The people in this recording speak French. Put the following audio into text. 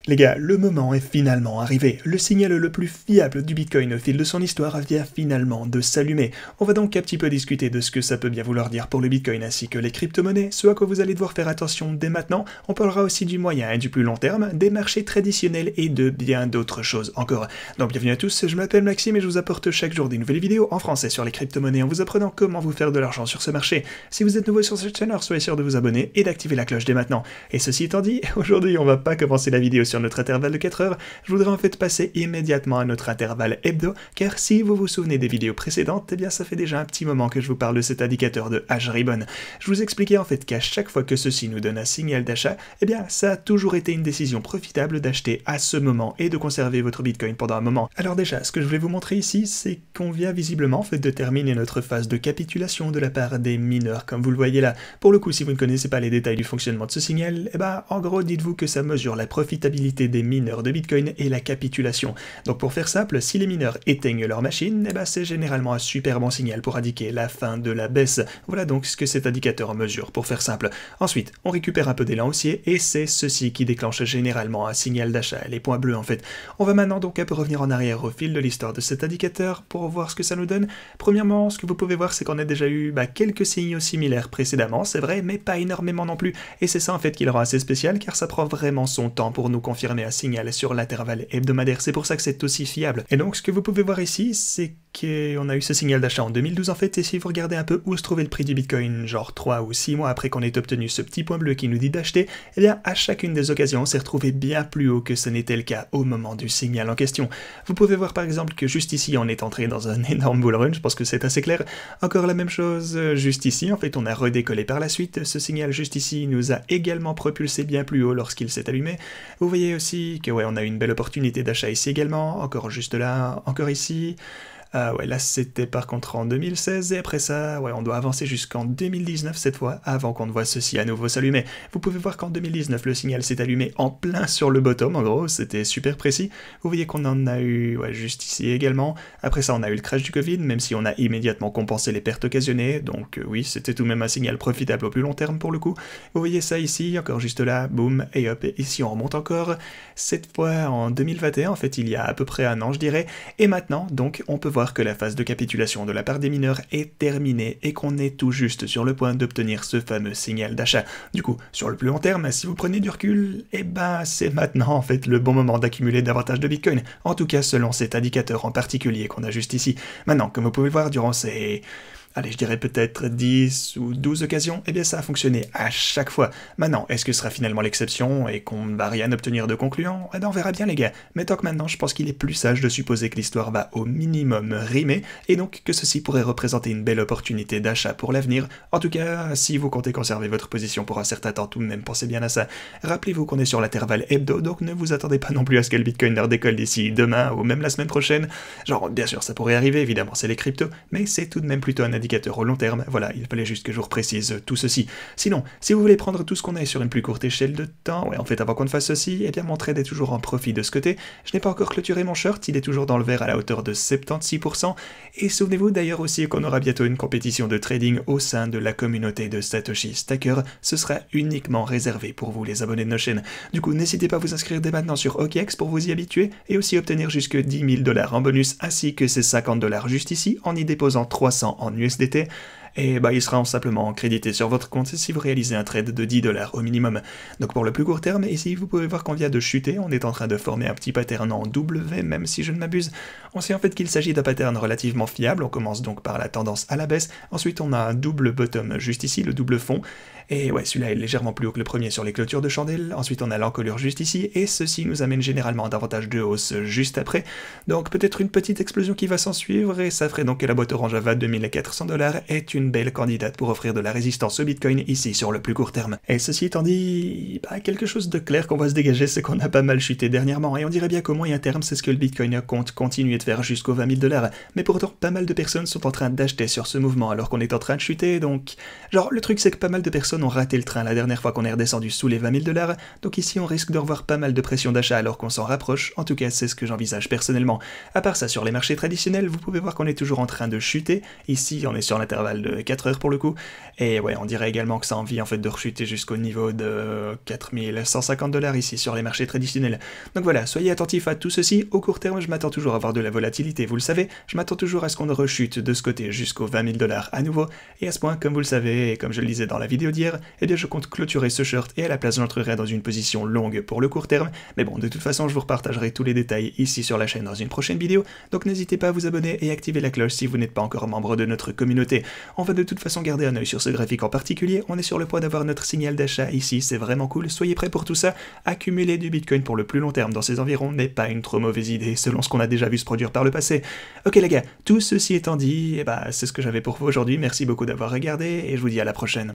Les gars, le moment est finalement arrivé. Le signal le plus fiable du Bitcoin au fil de son histoire vient finalement de s'allumer. On va donc un petit peu discuter de ce que ça peut bien vouloir dire pour le Bitcoin ainsi que les crypto-monnaies, ce à quoi vous allez devoir faire attention dès maintenant. On parlera aussi du moyen et du plus long terme, des marchés traditionnels et de bien d'autres choses encore. Donc bienvenue à tous, je m'appelle Maxime et je vous apporte chaque jour des nouvelles vidéos en français sur les crypto-monnaies en vous apprenant comment vous faire de l'argent sur ce marché. Si vous êtes nouveau sur cette chaîne, alors soyez sûr de vous abonner et d'activer la cloche dès maintenant. Et ceci étant dit, aujourd'hui on va pas commencer la vidéo sur notre intervalle de 4 heures, je voudrais en fait passer immédiatement à notre intervalle hebdo, car si vous vous souvenez des vidéos précédentes, eh bien ça fait déjà un petit moment que je vous parle de cet indicateur de H-Ribbon. Je vous expliquais en fait qu'à chaque fois que ceci nous donne un signal d'achat, eh bien ça a toujours été une décision profitable d'acheter à ce moment et de conserver votre Bitcoin pendant un moment. Alors déjà, ce que je voulais vous montrer ici, c'est qu'on vient visiblement en fait de terminer notre phase de capitulation de la part des mineurs, comme vous le voyez là. Pour le coup, si vous ne connaissez pas les détails du fonctionnement de ce signal, eh ben en gros, dites-vous que ça mesure la profitabilité des mineurs de Bitcoin et la capitulation. Donc pour faire simple, si les mineurs éteignent leur machine, eh ben c'est généralement un super bon signal pour indiquer la fin de la baisse. Voilà donc ce que cet indicateur mesure, pour faire simple. Ensuite, on récupère un peu d'élan haussier et c'est ceci qui déclenche généralement un signal d'achat, les points bleus en fait. On va maintenant donc un peu revenir en arrière au fil de l'histoire de cet indicateur pour voir ce que ça nous donne. Premièrement, ce que vous pouvez voir, c'est qu'on a déjà eu quelques signaux similaires précédemment, c'est vrai, mais pas énormément non plus. Et c'est ça en fait qui le rend assez spécial, car ça prend vraiment son temps pour nous confirmer un signal sur l'intervalle hebdomadaire, c'est pour ça que c'est aussi fiable. Et donc ce que vous pouvez voir ici, c'est qu'on a eu ce signal d'achat en 2012 en fait, et si vous regardez un peu où se trouvait le prix du Bitcoin, genre 3 ou 6 mois après qu'on ait obtenu ce petit point bleu qui nous dit d'acheter, eh bien à chacune des occasions on s'est retrouvé bien plus haut que ce n'était le cas au moment du signal en question. Vous pouvez voir par exemple que juste ici on est entré dans un énorme bull run, je pense que c'est assez clair. Encore la même chose juste ici, en fait on a redécollé par la suite, ce signal juste ici nous a également propulsé bien plus haut lorsqu'il s'est allumé. Vous voyez aussi que ouais, on a eu une belle opportunité d'achat ici également, encore juste là, encore ici. Ouais, là c'était par contre en 2016 et après ça, ouais, on doit avancer jusqu'en 2019 cette fois avant qu'on ne voit ceci à nouveau s'allumer. Vous pouvez voir qu'en 2019 le signal s'est allumé en plein sur le bottom, en gros, c'était super précis. Vous voyez qu'on en a eu juste ici également. Après ça on a eu le crash du Covid, même si on a immédiatement compensé les pertes occasionnées, donc oui, c'était tout de même un signal profitable au plus long terme pour le coup. Vous voyez ça ici, encore juste là, boum, et hop, et ici on remonte encore. Cette fois en 2021, en fait il y a à peu près un an je dirais, et maintenant donc on peut voir que la phase de capitulation de la part des mineurs est terminée et qu'on est tout juste sur le point d'obtenir ce fameux signal d'achat. Du coup, sur le plus long terme, si vous prenez du recul, eh ben c'est maintenant en fait le bon moment d'accumuler davantage de Bitcoin, en tout cas selon cet indicateur en particulier qu'on a juste ici. Maintenant, comme vous pouvez le voir, durant ces... allez, je dirais peut-être 10 ou 12 occasions, eh bien ça a fonctionné à chaque fois. Maintenant, est-ce que ce sera finalement l'exception et qu'on ne va rien obtenir de concluant? Eh bien on verra bien les gars. Mais tant que maintenant, je pense qu'il est plus sage de supposer que l'histoire va au minimum rimer, et donc que ceci pourrait représenter une belle opportunité d'achat pour l'avenir. En tout cas, si vous comptez conserver votre position pour un certain temps tout de même, pensez bien à ça. Rappelez-vous qu'on est sur l'intervalle hebdo, donc ne vous attendez pas non plus à ce que le Bitcoin leur décolle d'ici demain ou même la semaine prochaine. Genre, bien sûr, ça pourrait arriver, évidemment, c'est les cryptos, mais c'est tout de même plutôt un indicateur au long terme, voilà, il fallait juste que je vous reprécise tout ceci. Sinon, si vous voulez prendre tout ce qu'on a sur une plus courte échelle de temps, ouais, en fait, avant qu'on ne fasse ceci, eh bien mon trade est toujours en profit de ce côté. Je n'ai pas encore clôturé mon short, il est toujours dans le vert à la hauteur de 76%, et souvenez-vous d'ailleurs aussi qu'on aura bientôt une compétition de trading au sein de la communauté de Satoshi Stacker, ce sera uniquement réservé pour vous les abonnés de nos chaînes. Du coup, n'hésitez pas à vous inscrire dès maintenant sur OKX pour vous y habituer, et aussi obtenir jusque 10 000 $ en bonus, ainsi que ces 50 $ juste ici, en y déposant 300 en USDT, et il sera simplement crédité sur votre compte si vous réalisez un trade de 10 $ au minimum. Donc pour le plus court terme, ici vous pouvez voir qu'on vient de chuter, on est en train de former un petit pattern en W, même si je ne m'abuse. On sait en fait qu'il s'agit d'un pattern relativement fiable, on commence donc par la tendance à la baisse, ensuite on a un double bottom juste ici, le double fond, et ouais, celui-là est légèrement plus haut que le premier sur les clôtures de chandelle, ensuite on a l'encolure juste ici, et ceci nous amène généralement davantage de hausse juste après, donc peut-être une petite explosion qui va s'en suivre, et ça ferait donc que la boîte orange à 22 400 $ est une belle candidate pour offrir de la résistance au Bitcoin ici sur le plus court terme. Et ceci étant dit, quelque chose de clair qu'on va se dégager, c'est qu'on a pas mal chuté dernièrement, et on dirait bien qu'au moyen terme, c'est ce que le Bitcoin compte continuer de faire jusqu'aux 20 000 $, mais pourtant pas mal de personnes sont en train d'acheter sur ce mouvement alors qu'on est en train de chuter, donc... Genre, le truc c'est que pas mal de personnes ont raté le train la dernière fois qu'on est redescendu sous les 20 000 $, donc ici on risque de revoir pas mal de pression d'achat alors qu'on s'en rapproche, en tout cas c'est ce que j'envisage personnellement. À part ça, sur les marchés traditionnels, vous pouvez voir qu'on est toujours en train de chuter, ici on est sur l'intervalle de de 4 heures pour le coup, et ouais, on dirait également que ça a envie en fait de rechuter jusqu'au niveau de 4150 $ ici sur les marchés traditionnels. Donc voilà, soyez attentifs à tout ceci. Au court terme, je m'attends toujours à avoir de la volatilité, vous le savez, je m'attends toujours à ce qu'on rechute de ce côté jusqu'aux 20 000 $ à nouveau, et à ce point, comme vous le savez, et comme je le disais dans la vidéo d'hier, eh bien je compte clôturer ce short, et à la place j'entrerai dans une position longue pour le court terme, mais bon, de toute façon je vous repartagerai tous les détails ici sur la chaîne dans une prochaine vidéo, donc n'hésitez pas à vous abonner et activer la cloche si vous n'êtes pas encore membre de notre communauté. On va de toute façon garder un œil sur ce graphique en particulier, on est sur le point d'avoir notre signal d'achat ici, c'est vraiment cool, soyez prêts pour tout ça. Accumuler du Bitcoin pour le plus long terme dans ces environs n'est pas une trop mauvaise idée selon ce qu'on a déjà vu se produire par le passé. Ok les gars, tout ceci étant dit, c'est ce que j'avais pour vous aujourd'hui, merci beaucoup d'avoir regardé et je vous dis à la prochaine.